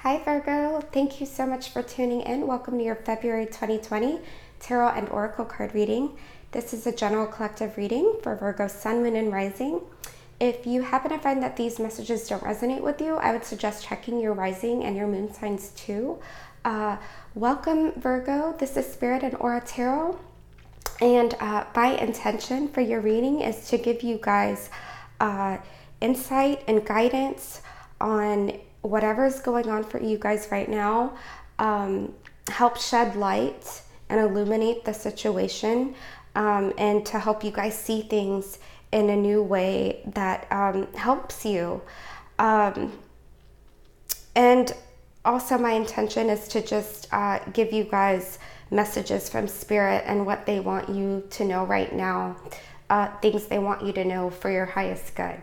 Hi Virgo, thank you so much for tuning in. Welcome to your February 2020 Tarot and Oracle card reading. This is a general collective reading for Virgo Sun, Moon, and Rising. If you happen to find that these messages don't resonate with you, I would suggest checking your rising and your moon signs too. Welcome Virgo, this is Spiritandauratarot, and my intention for your reading is to give you guys insight and guidance on whatever's going on for you guys right now, help shed light and illuminate the situation, and to help you guys see things in a new way that helps you. And also my intention is to just give you guys messages from Spirit and what they want you to know right now, things they want you to know for your highest good.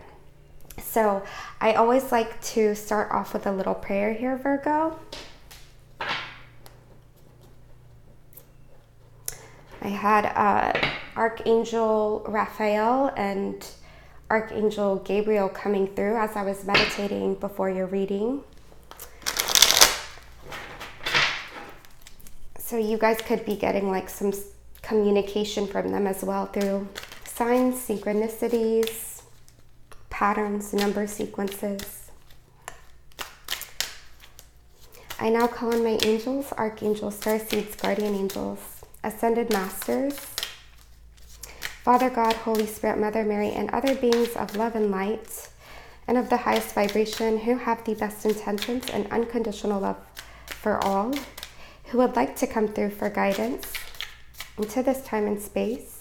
So I always like to start off with a little prayer here, Virgo. I had Archangel Raphael and Archangel Gabriel coming through as I was meditating before your reading. So you guys could be getting like some communication from them as well through signs, synchronicities, patterns, number sequences. I now call on my angels, archangels, starseeds, guardian angels, ascended masters, Father God, Holy Spirit, Mother Mary, and other beings of love and light and of the highest vibration who have the best intentions and unconditional love for all, who would like to come through for guidance into this time and space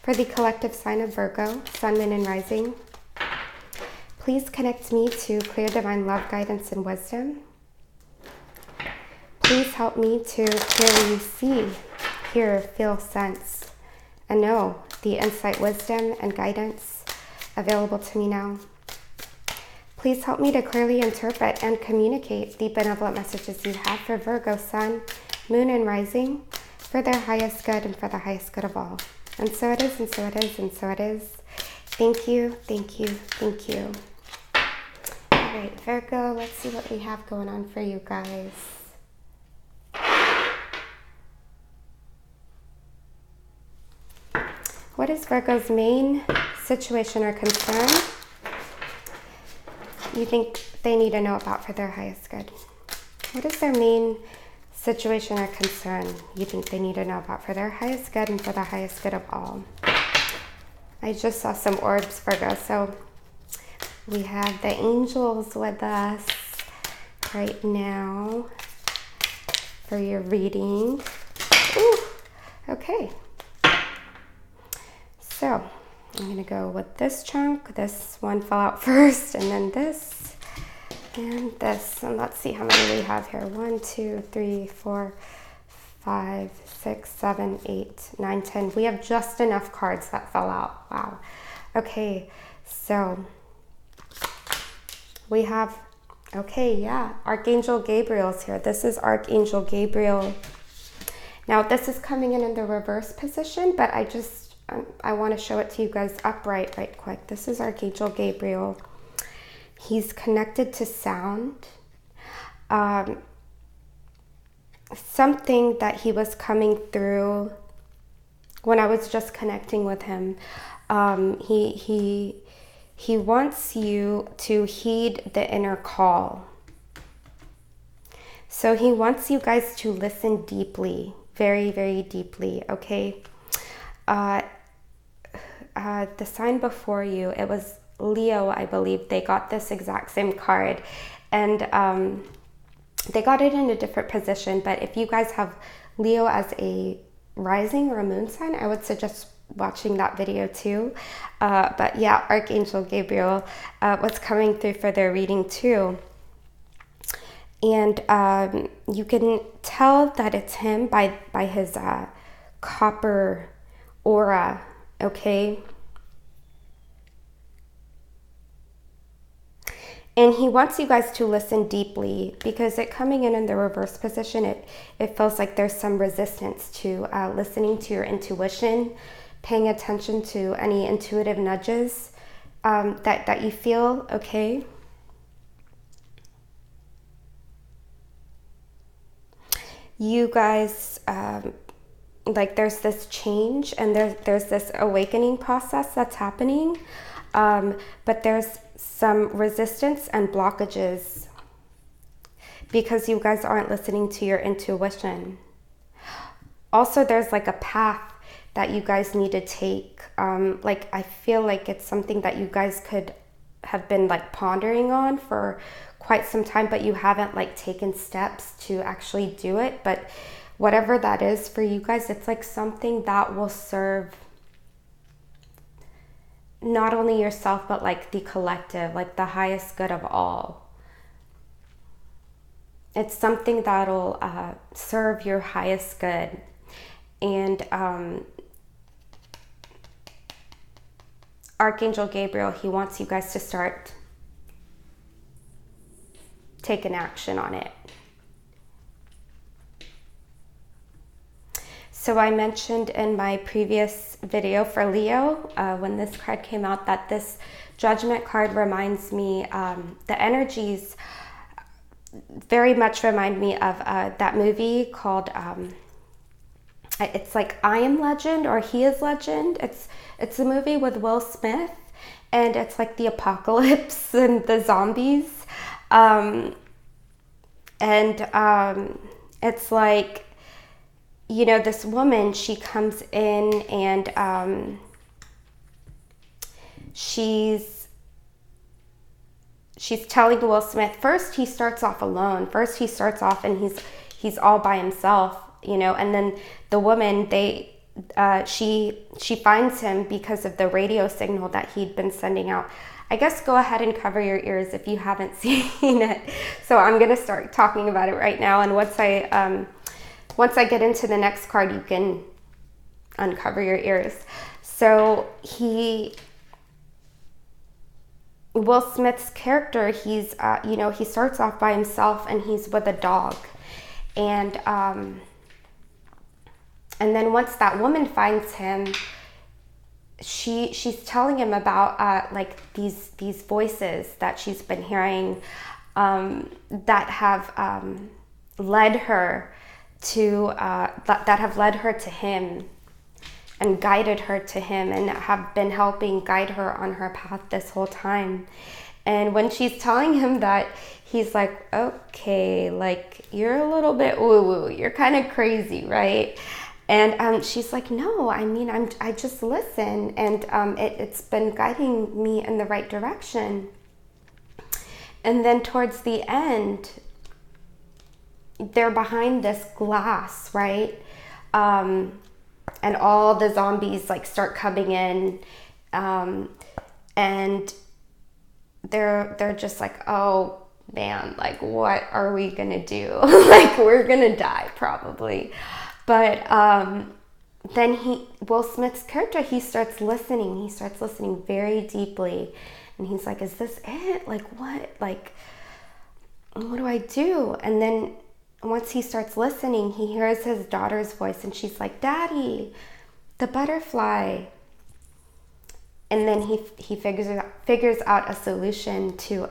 for the collective sign of Virgo, Sun, Moon, and Rising. Please connect me to clear divine love, guidance, and wisdom. Please help me to clearly see, hear, feel, sense, and know the insight, wisdom, and guidance available to me now. Please help me to clearly interpret and communicate the benevolent messages you have for Virgo, Sun, Moon, and Rising for their highest good and for the highest good of all. And so it is, and so it is, and so it is. Thank you, thank you, thank you. All right, Virgo, let's see what we have going on for you guys. What is Virgo's main situation or concern you think they need to know about for their highest good? What is their main situation or concern you think they need to know about for their highest good and for the highest good of all? I just saw some orbs, Virgo, so we have the angels with us right now for your reading. Ooh, okay. So I'm going to go with this chunk. This one fell out first, and then this and this. And let's see how many we have here. 1, 2, 3, 4, 5, 6, 7, 8, 9, 10. We have just enough cards that fell out. Wow. Okay, so we have, okay, yeah, Archangel Gabriel's here. This is Archangel Gabriel. Now, this is coming in the reverse position, but I want to show it to you guys upright right quick. This is Archangel Gabriel. He's connected to sound. Something that he was coming through when I was just connecting with him. He wants you to heed the inner call. So he wants you guys to listen deeply, very, very deeply, okay? The sign before you, it was Leo, I believe. They got this exact same card, and they got it in a different position. But if you guys have Leo as a rising or a moon sign, I would suggest watching that video too. But yeah, Archangel Gabriel was coming through for their reading too. And you can tell that it's him by his copper aura, okay? And he wants you guys to listen deeply, because it coming in the reverse position, it feels like there's some resistance to listening to your intuition, paying attention to any intuitive nudges that you feel, okay? you guys, like there's this change and there's this awakening process that's happening, but there's some resistance and blockages because you guys aren't listening to your intuition. Also, there's like a path that you guys need to take. Like I feel like it's something that you guys could have been like pondering on for quite some time, but you haven't like taken steps to actually do it. But whatever that is for you guys, it's like something that will serve not only yourself, but like the collective, like the highest good of all. It's something that'll serve your highest good. And Archangel Gabriel, he wants you guys to start taking action on it. So I mentioned in my previous video for Leo, when this card came out, that this Judgment card reminds me, the energies very much remind me of that movie called, it's like I Am Legend or He Is Legend. It's a movie with Will Smith, and it's like the apocalypse and the zombies. It's like, you know, this woman, she comes in and she's telling Will Smith, first he starts off alone. First he starts off and he's all by himself, you know, and then the woman, she finds him because of the radio signal that he'd been sending out. I guess go ahead and cover your ears if you haven't seen it. So I'm going to start talking about it right now, and once I get into the next card, you can uncover your ears. So Will Smith's character, he's, you know, he starts off by himself and he's with a dog. And then once that woman finds him, she's telling him about like these voices that she's been hearing, that have led her to him and guided her to him and have been helping guide her on her path this whole time. And when she's telling him that, he's like, okay, like you're a little bit woo-woo, you're kind of crazy, right? And she's like, no, I mean, I just listen, and it's been guiding me in the right direction. And then towards the end, they're behind this glass, right? And all the zombies like start coming in, and they're just like, oh man, like what are we gonna do? Like we're gonna die probably. But then Will Smith's character, he starts listening very deeply, and he's like, is this it? Like what do I do? And then once he starts listening, he hears his daughter's voice, and she's like, Daddy, the butterfly. And then he figures out a solution to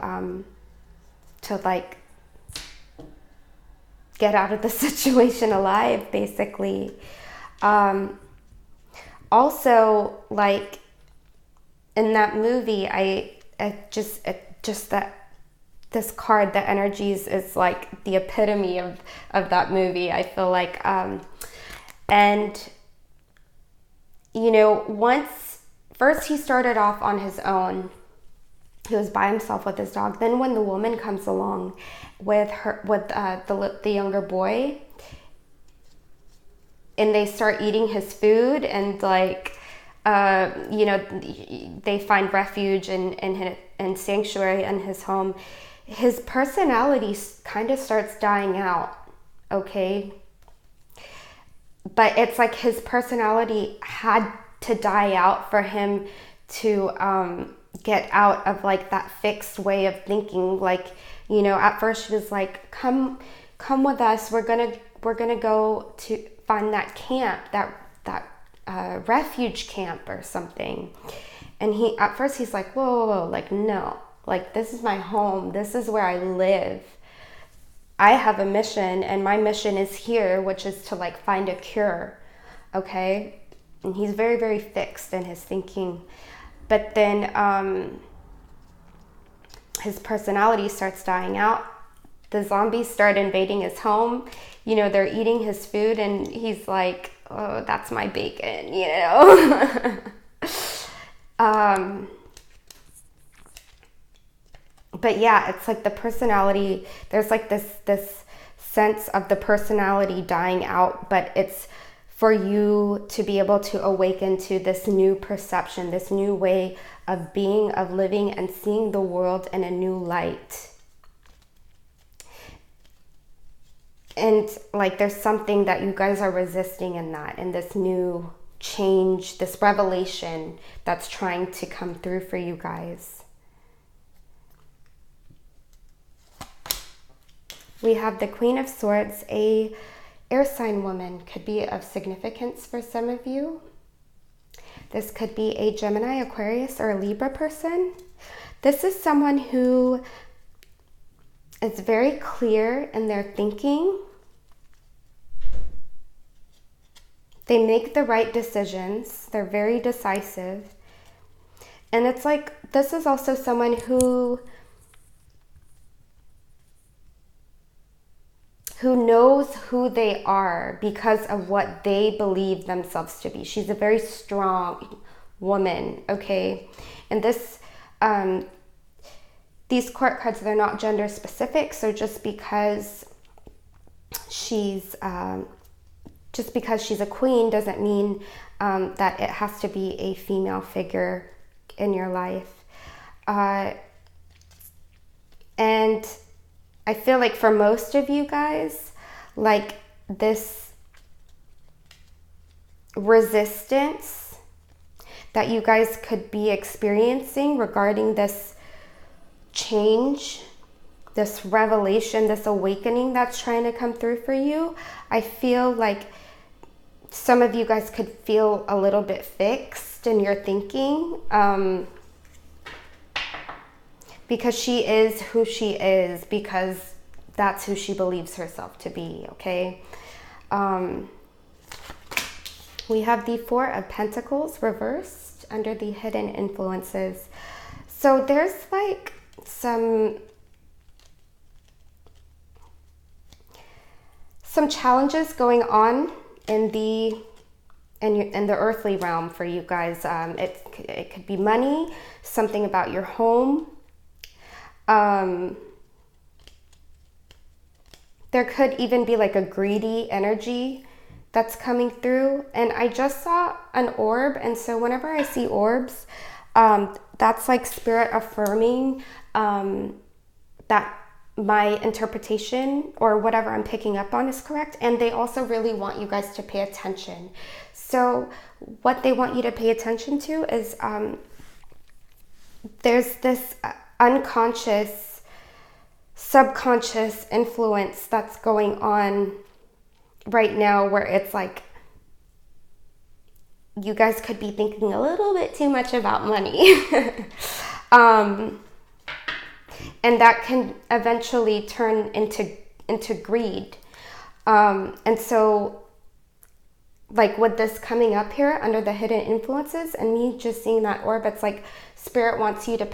like get out of the situation alive, basically. Also, like in that movie, this card, the energies, is like the epitome of that movie, I feel like. And, you know, first he started off on his own. He was by himself with his dog. Then when the woman comes along with the younger boy, and they start eating his food, and like, you know, they find refuge and sanctuary in his home, his personality kind of starts dying out, okay? But it's like his personality had to die out for him to get out of like that fixed way of thinking. Like, you know, at first she was like, come with us, we're gonna go to find that camp, that refuge camp or something. And at first he's like, whoa, like no, like this is my home, this is where I live. I have a mission, and my mission is here, which is to like find a cure, okay? And he's very, very fixed in his thinking. But then his personality starts dying out. The zombies start invading his home. You know, they're eating his food, and he's like, oh, that's my bacon, you know? But yeah, it's like the personality, there's like this sense of the personality dying out, but it's for you to be able to awaken to this new perception, this new way of being, of living, and seeing the world in a new light. And like there's something that you guys are resisting in that, in this new change, this revelation that's trying to come through for you guys. We have the Queen of Swords. A air sign woman could be of significance for some of you. This could be a Gemini, Aquarius, or a Libra person. This is someone who is very clear in their thinking. They make the right decisions. They're very decisive. And it's like, this is also someone who knows who they are because of what they believe themselves to be. She's a very strong woman, okay? And this, these court cards, they're not gender specific, so just because she's a queen doesn't mean that it has to be a female figure in your life. And I feel like for most of you guys, like this resistance that you guys could be experiencing regarding this change, this revelation, this awakening that's trying to come through for you, I feel like some of you guys could feel a little bit fixed in your thinking, because she is who she is, because that's who she believes herself to be, okay? We have the Four of Pentacles reversed under the hidden influences. So there's like some challenges going on in the earthly realm for you guys. It could be money, something about your home. There could even be like a greedy energy that's coming through. And I just saw an orb, and so whenever I see orbs, that's like spirit affirming that my interpretation or whatever I'm picking up on is correct. And they also really want you guys to pay attention. So what they want you to pay attention to is there's this unconscious, subconscious influence that's going on right now, where it's like you guys could be thinking a little bit too much about money. And that can eventually turn into greed. And so like with this coming up here under the hidden influences and me just seeing that orb, it's like spirit wants you to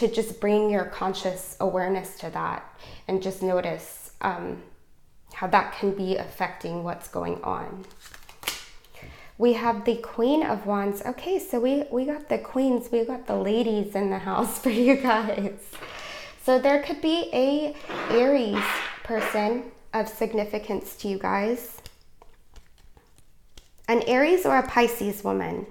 just bring your conscious awareness to that and just notice how that can be affecting what's going on. We have the Queen of Wands. Okay, so we got the queens, we got the ladies in the house for you guys. So there could be a Aries person of significance to you guys. An Aries or a Pisces woman.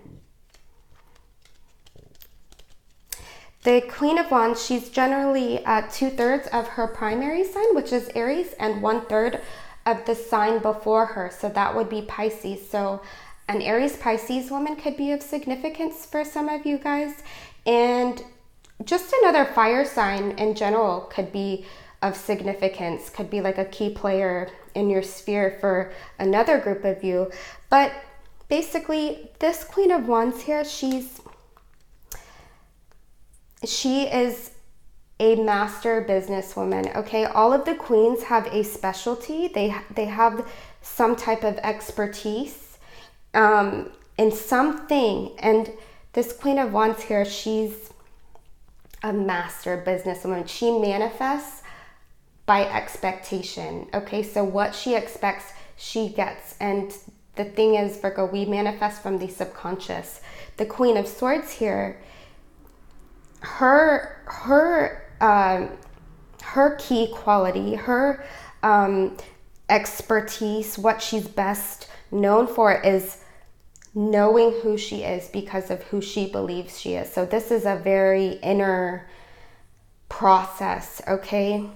The Queen of Wands, she's generally 2/3 of her primary sign, which is Aries, and 1/3 of the sign before her. So that would be Pisces. So an Aries Pisces woman could be of significance for some of you guys. And just another fire sign in general could be of significance, could be like a key player in your sphere for another group of you. But basically, this Queen of Wands here, she is a master businesswoman. Okay, all of the queens have a specialty. They have some type of expertise in something. And this Queen of Wands here, she's a master businesswoman. She manifests by expectation. Okay, so what she expects, she gets. And the thing is, Virgo, we manifest from the subconscious. The Queen of Swords here, her key quality, her expertise, what she's best known for is knowing who she is because of who she believes she is. So this is a very inner process, okay?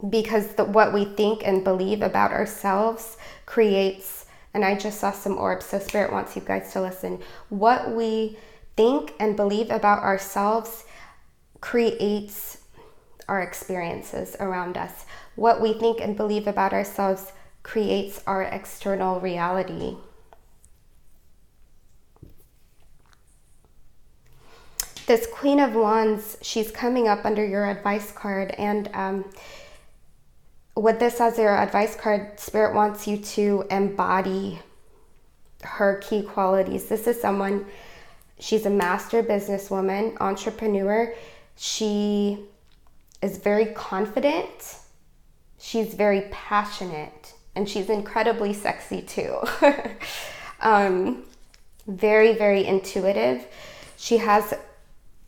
Because what we think and believe about ourselves creates, and I just saw some orbs, so Spirit wants you guys to listen. What we think and believe about ourselves creates our experiences around us. What we think and believe about ourselves creates our external reality. This Queen of Wands, she's coming up under your advice card, and with this as your advice card, Spirit wants you to embody her key qualities. This is someone, she's a master businesswoman, entrepreneur. She is very confident. She's very passionate, and she's incredibly sexy too. Very, very intuitive. She has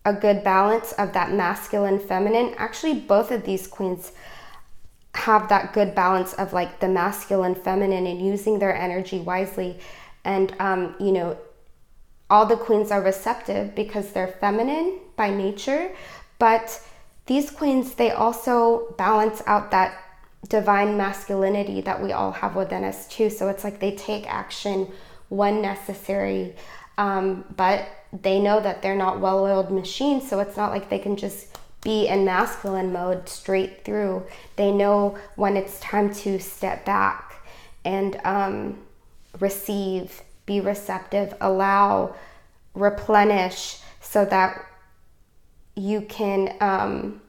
a good balance of that masculine, feminine. Actually, both of these queens have that good balance of like the masculine, feminine, and using their energy wisely. And, you know, all the queens are receptive because they're feminine by nature, but these queens, they also balance out that divine masculinity that we all have within us too. So it's like they take action when necessary, but they know that they're not well-oiled machines, so it's not like they can just be in masculine mode straight through. They know when it's time to step back and receive, be receptive, allow, replenish, so that you can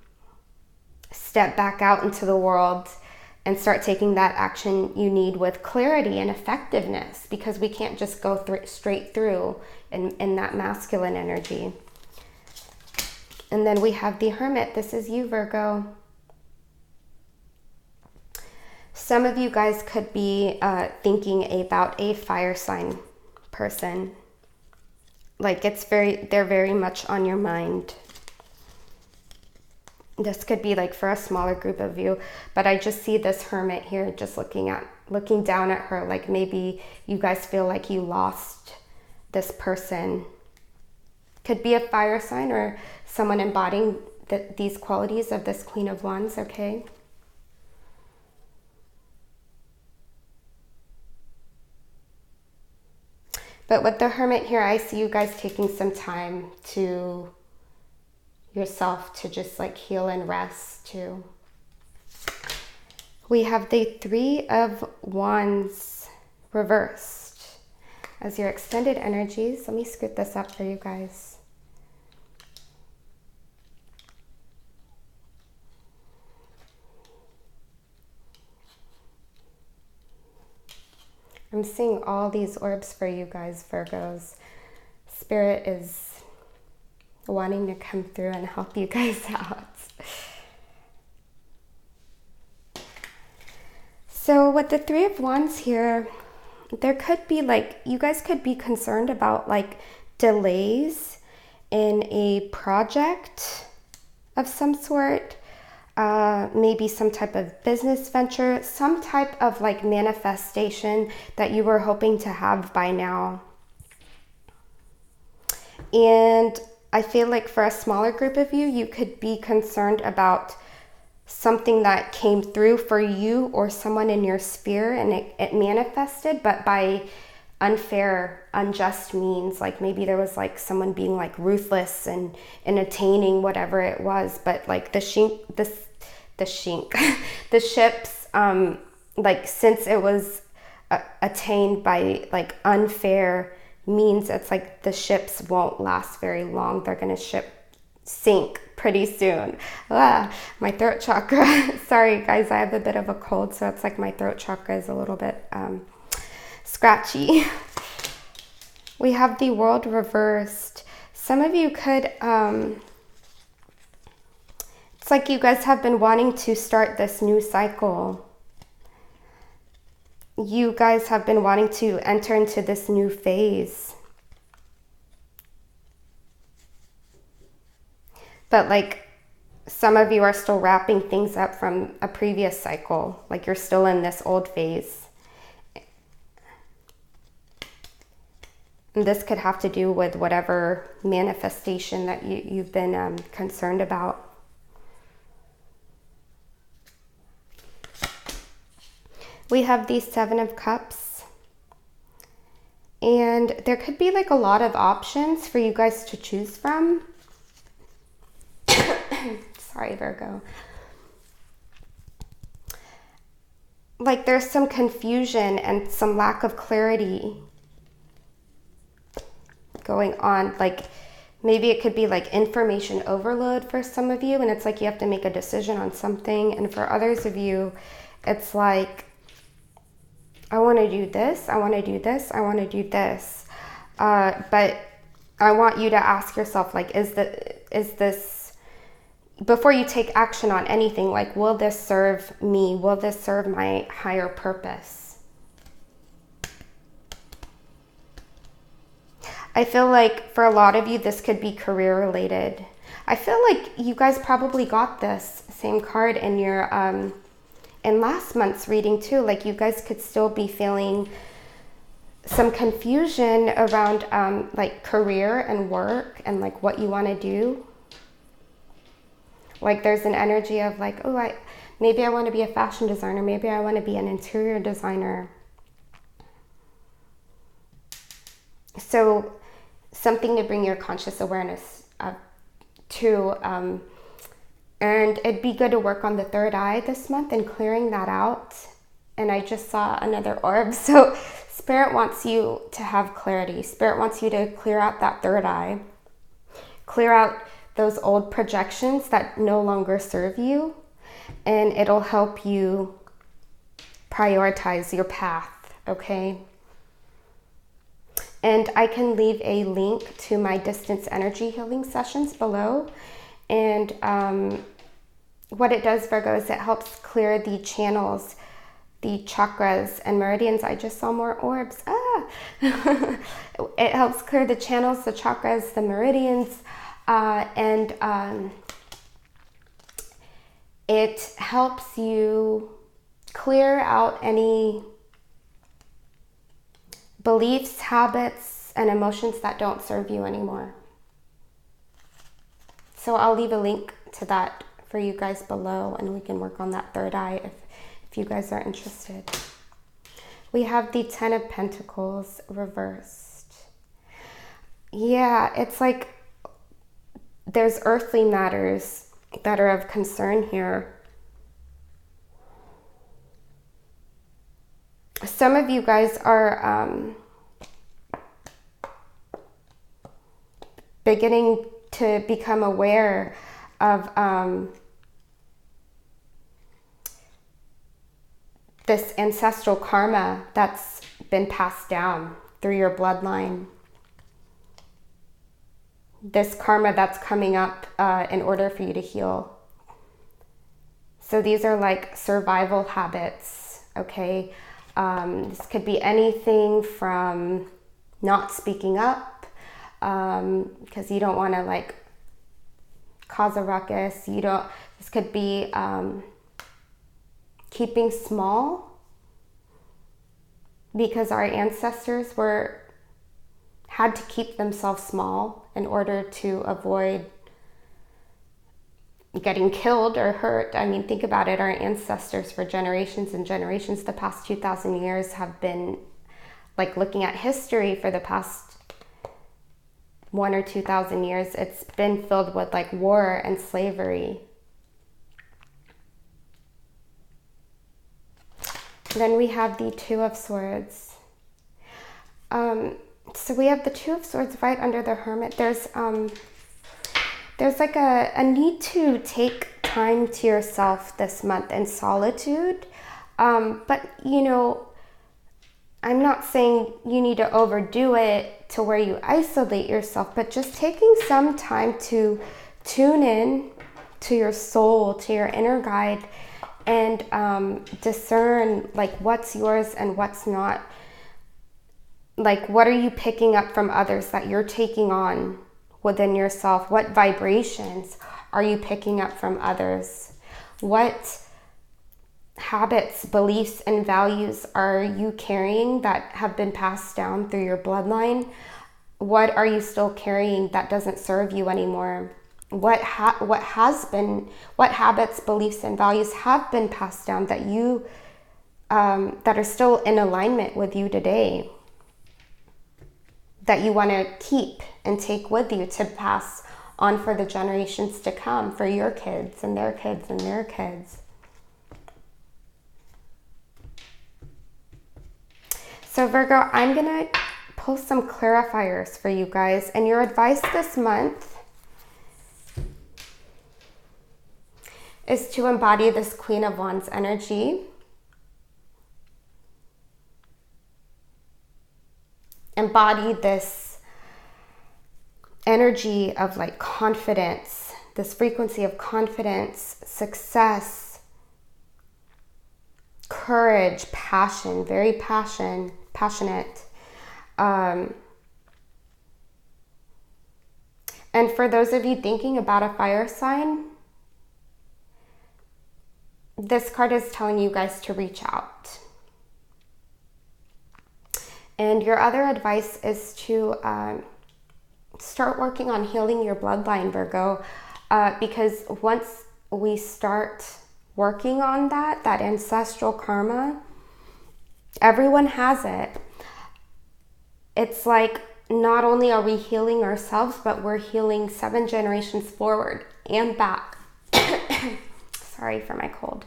step back out into the world and start taking that action you need with clarity and effectiveness, because we can't just go straight through in that masculine energy. And then we have the Hermit. This is you, Virgo. Some of you guys could be thinking about a fire sign person. Like they're very much on your mind. This could be like for a smaller group of you, but I just see this Hermit here just looking down at her, like maybe you guys feel like you lost this person. Could be a fire sign or someone embodying these qualities of this Queen of Wands, okay? But with the Hermit here, I see you guys taking some time to yourself to just like heal and rest too. We have the Three of Wands reversed as your extended energies. Let me scoot this up for you guys. I'm seeing all these orbs for you guys, Virgos. Spirit is wanting to come through and help you guys out. So with the Three of Wands here, there could be like, you guys could be concerned about like delays in a project of some sort, maybe some type of business venture, some type of like manifestation that you were hoping to have by now. And I feel like for a smaller group of you, you could be concerned about something that came through for you or someone in your sphere and it manifested, but by unfair, unjust means. Like maybe there was like someone being like ruthless and attaining whatever it was, but like the ships, like since it was attained by like unfair means it's like the ships won't last very long. They're going to sink pretty soon. My throat chakra. Sorry guys, I have a bit of a cold, so it's like my throat chakra is a little bit scratchy. We have the World reversed. Some of you could, it's like you guys have been wanting to start this new cycle. You guys have been wanting to enter into this new phase. But like some of you are still wrapping things up from a previous cycle. Like you're still in this old phase. And this could have to do with whatever manifestation that you've been concerned about. We have the Seven of Cups. And there could be like a lot of options for you guys to choose from. Sorry, Virgo. Like there's some confusion and some lack of clarity going on. Like maybe it could be like information overload for some of you, and it's like you have to make a decision on something. And for others of you, it's like, I want to do this, I want to do this, I want to do this. But I want you to ask yourself, like, is this, before you take action on anything, like, will this serve me? Will this serve my higher purpose? I feel like for a lot of you, this could be career related. I feel like you guys probably got this same card in your, in last month's reading too. Like you guys could still be feeling some confusion around like career and work and like what you want to do. Like there's an energy of like, oh, maybe I want to be a fashion designer. Maybe I want to be an interior designer. So something to bring your conscious awareness to. And it'd be good to work on the third eye this month and clearing that out. And I just saw another orb. So Spirit wants you to have clarity. Spirit wants you to clear out that third eye. Clear out those old projections that no longer serve you. And it'll help you prioritize your path, okay? And I can leave a link to my distance energy healing sessions below. And what it does, Virgo, is it helps clear the channels, the chakras and meridians. I just saw more orbs. It helps clear the channels, the chakras, the meridians, and it helps you clear out any beliefs, habits, and emotions that don't serve you anymore. So I'll leave a link to that for you guys below, and we can work on that third eye if you guys are interested. We have the Ten of Pentacles reversed. Yeah, it's like there's earthly matters that are of concern here. Some of you guys are beginning to become aware of this ancestral karma that's been passed down through your bloodline. This karma that's coming up in order for you to heal. So these are like survival habits, okay? This could be anything from not speaking up, because you don't want to like cause a ruckus. This could be keeping small, because our ancestors had to keep themselves small in order to avoid getting killed or hurt. I mean, think about it. Our ancestors for generations and generations, the past 2,000 years have been like looking at history for the past 1,000 or 2,000 years. It's been filled with like war and slavery. Then we have the Two of Swords. So we have the Two of Swords right under the Hermit. There's like a need to take time to yourself this month in solitude. But, you know, I'm not saying you need to overdo it to where you isolate yourself, but just taking some time to tune in to your soul, to your inner guide, and discern like what's yours and what's not. Like, what are you picking up from others that you're taking on within yourself? What vibrations are you picking up from others? What habits, beliefs, and values are you carrying that have been passed down through your bloodline? What are you still carrying that doesn't serve you anymore? What habits, beliefs, and values have been passed down that you that are still in alignment with you today, that you want to keep and take with you to pass on for the generations to come, for your kids and their kids and their kids. So Virgo, I'm going to pull some clarifiers for you guys. And your advice this month is to embody this Queen of Wands energy. Embody this energy of like confidence, this frequency of confidence, success, courage, passion, very passionate. And for those of you thinking about a fire sign, this card is telling you guys to reach out. And your other advice is to start working on healing your bloodline, Virgo, because once we start working on that ancestral karma, everyone has it. It's like not only are we healing ourselves, but we're healing 7 generations forward and back. Sorry for my cold.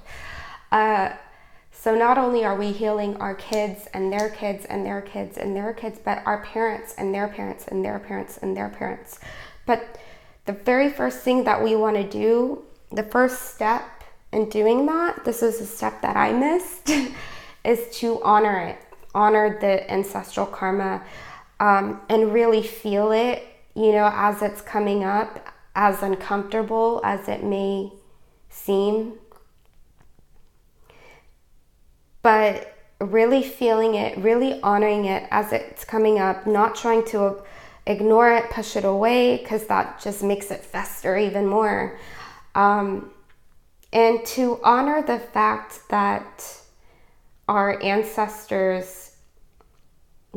So not only are we healing our kids and their kids and their kids and their kids, but our parents and their parents and their parents and their parents. But the very first thing that we want to do, the first step in doing that, this is a step that I missed, is to honor it, honor the ancestral karma, and really feel it, you know, as it's coming up, as uncomfortable as it may seem. But really feeling it, really honoring it as it's coming up, not trying to ignore it, push it away, because that just makes it fester even more. And to honor the fact that our ancestors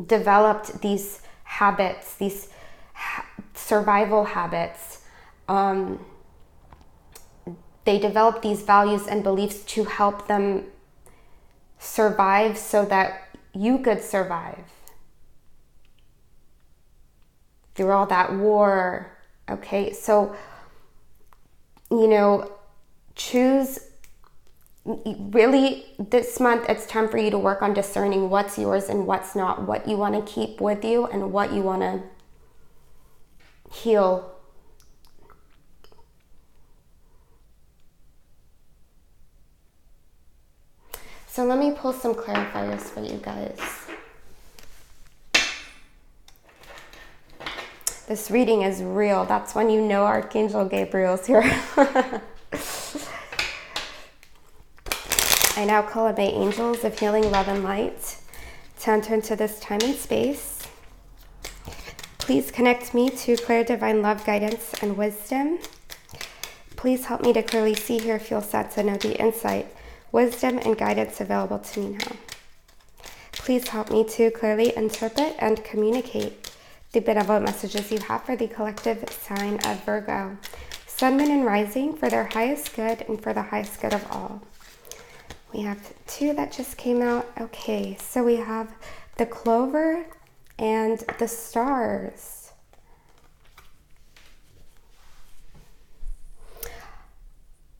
developed these habits, these survival habits. They developed these values and beliefs to help them survive so that you could survive through all that war. Okay, so, you know, choose, really this month it's time for you to work on discerning what's yours and what's not, what you want to keep with you and what you want to heal. So let me pull some clarifiers for you guys. This reading is real. That's when you know Archangel Gabriel's here. I now call on my angels of healing, love, and light to enter into this time and space. Please connect me to clear divine love, guidance, and wisdom. Please help me to clearly see, hear, feel, sense, and know the insight, wisdom, and guidance available to me now. Please help me to clearly interpret and communicate the benevolent messages you have for the collective sign of Virgo, Sun, Moon, and Rising, for their highest good and for the highest good of all. We have 2 that just came out. Okay, so we have the Clover and the Stars.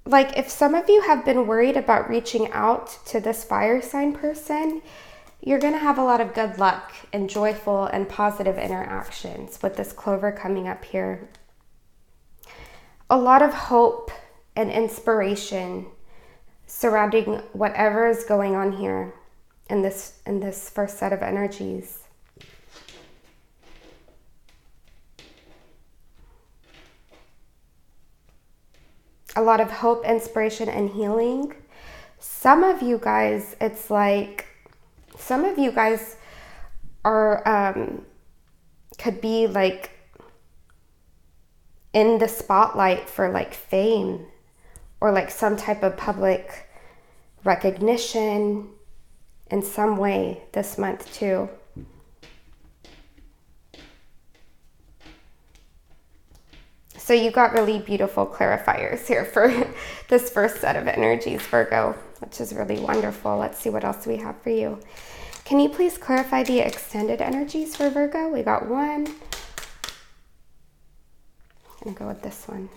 Like, if some of you have been worried about reaching out to this fire sign person, you're going to have a lot of good luck and joyful and positive interactions with this clover coming up here. A lot of hope and inspiration surrounding whatever is going on here in this first set of energies. A lot of hope, inspiration, and healing. Some of you guys, it's like, some of you guys are, could be like in the spotlight for like fame or like some type of public recognition in some way this month too. So you got really beautiful clarifiers here for this first set of energies, Virgo, which is really wonderful. Let's see what else we have for you. Can you please clarify the extended energies for Virgo? We got one. I'm going to go with this one.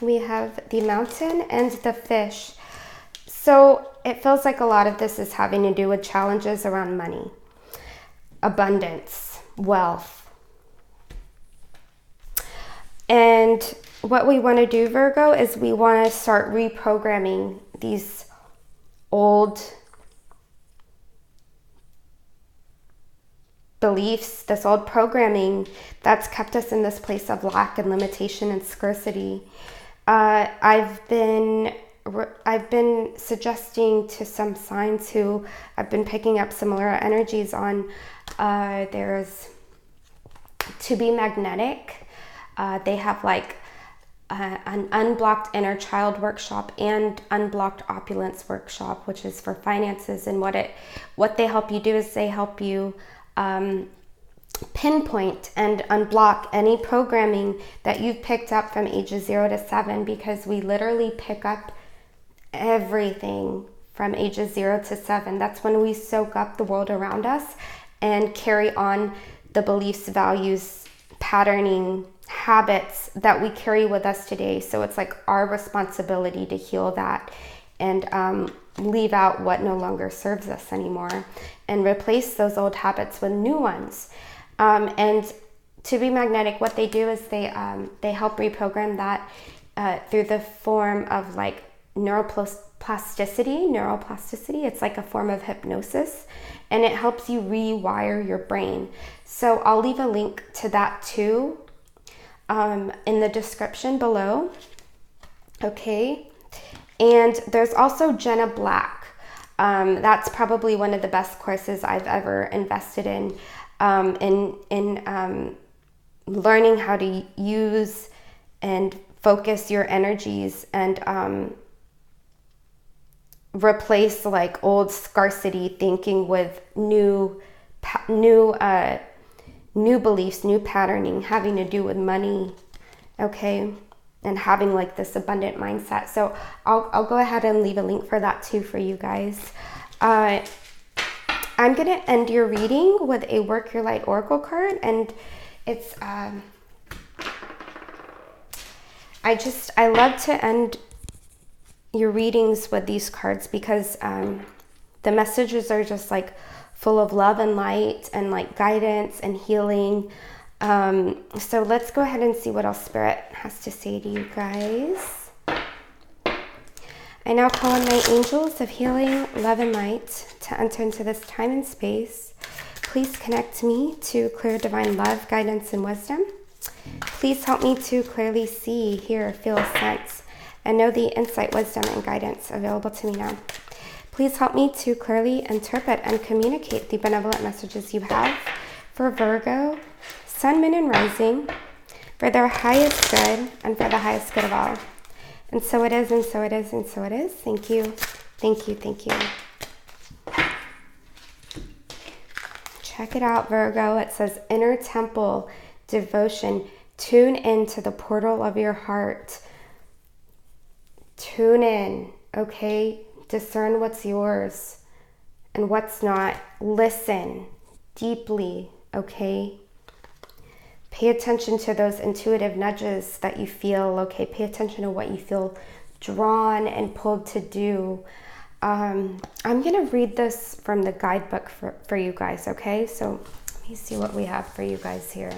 We have the Mountain and the Fish. So it feels like a lot of this is having to do with challenges around money, abundance, wealth. And what we want to do, Virgo, is we want to start reprogramming these old beliefs, this old programming that's kept us in this place of lack and limitation and scarcity. I've been suggesting to some signs who I've been picking up similar energies on, there's to be magnetic. They have like an unblocked inner child workshop and unblocked opulence workshop, which is for finances. And what they help you do is they help you pinpoint and unblock any programming that you've picked up from ages 0 to 7, because we literally pick up everything from ages 0 to 7. That's when we soak up the world around us and carry on the beliefs, values, patterning, habits that we carry with us today. So it's like our responsibility to heal that and leave out what no longer serves us anymore and replace those old habits with new ones. And to be magnetic, what they do is they help reprogram that through the form of like neuroplasticity. It's like a form of hypnosis, and it helps you rewire your brain. So I'll leave a link to that too in the description below. Okay. And there's also Jenna Black. That's probably one of the best courses I've ever invested in learning how to use and focus your energies and replace like old scarcity thinking with new beliefs, new patterning having to do with money. Okay. And having like this abundant mindset. So I'll go ahead and leave a link for that too for you guys. I'm going to end your reading with a Work Your Light Oracle card. And it's, I love to end your readings with these cards because the messages are just like full of love and light and like guidance and healing. So let's go ahead and see what else Spirit has to say to you guys. I now call on my angels of healing, love, and light to enter into this time and space. Please connect me to clear divine love, guidance, and wisdom. Please help me to clearly see, hear, feel, sense, and know the insight, wisdom, and guidance available to me now. Please help me to clearly interpret and communicate the benevolent messages you have for Virgo, Sun, Moon, and Rising, for their highest good and for the highest good of all. And so it is, and so it is, and so it is. Thank you, thank you, thank you. Check it out, Virgo. It says inner temple devotion. Tune into the portal of your heart. Tune in, okay? Discern what's yours and what's not. Listen deeply, okay? Pay attention to those intuitive nudges that you feel, okay? Pay attention to what you feel drawn and pulled to do. I'm going to read this from the guidebook for you guys, okay? So let me see what we have for you guys here.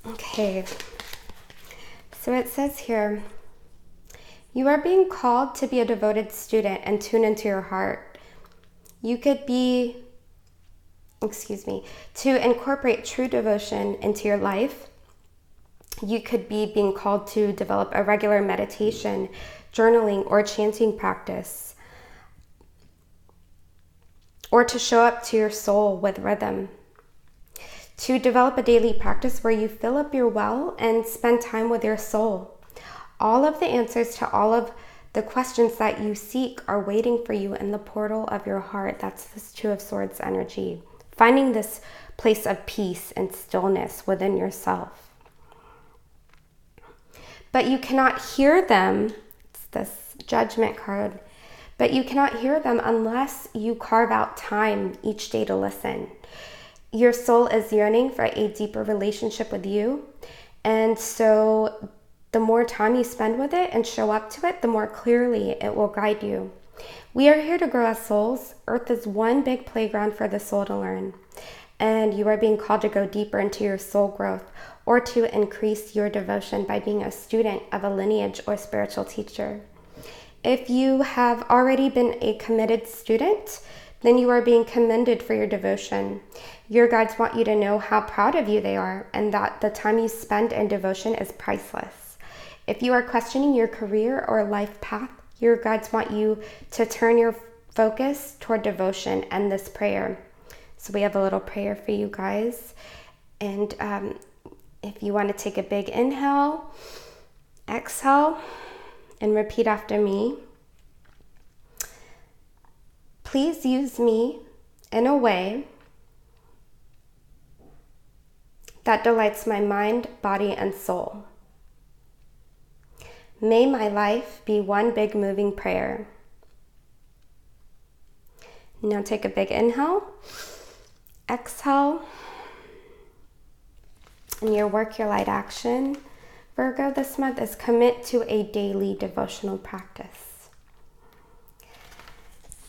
Okay, so it says here, you are being called to be a devoted student and tune into your heart. You could be, to incorporate true devotion into your life. You could be being called to develop a regular meditation, journaling, or chanting practice, or to show up to your soul with rhythm. To develop a daily practice where you fill up your well and spend time with your soul. All of the answers to all of the questions that you seek are waiting for you in the portal of your heart. That's this Two of Swords energy. Finding this place of peace and stillness within yourself. But you cannot hear them. It's this Judgment card. But you cannot hear them unless you carve out time each day to listen. Your soul is yearning for a deeper relationship with you. And so the more time you spend with it and show up to it, the more clearly it will guide you. We are here to grow as souls. Earth is one big playground for the soul to learn. And you are being called to go deeper into your soul growth or to increase your devotion by being a student of a lineage or spiritual teacher. If you have already been a committed student, then you are being commended for your devotion. Your guides want you to know how proud of you they are and that the time you spend in devotion is priceless. If you are questioning your career or life path, your guides want you to turn your focus toward devotion and this prayer. So we have a little prayer for you guys. And if you want to take a big inhale, exhale, and repeat after me. Please use me in a way that delights my mind, body, and soul. May my life be one big moving prayer. Now take a big inhale, exhale, and your work, your light action, Virgo, this month is commit to a daily devotional practice.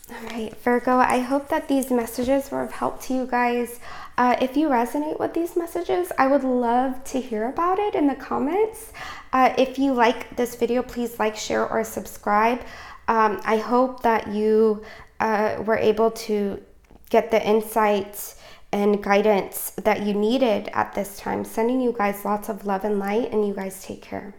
All right, Virgo, I hope that these messages were of help to you guys. If you resonate with these messages, I would love to hear about it in the comments. If you like this video, please like, share, or subscribe. I hope that you were able to get the insights and guidance that you needed at this time. Sending you guys lots of love and light, and you guys take care.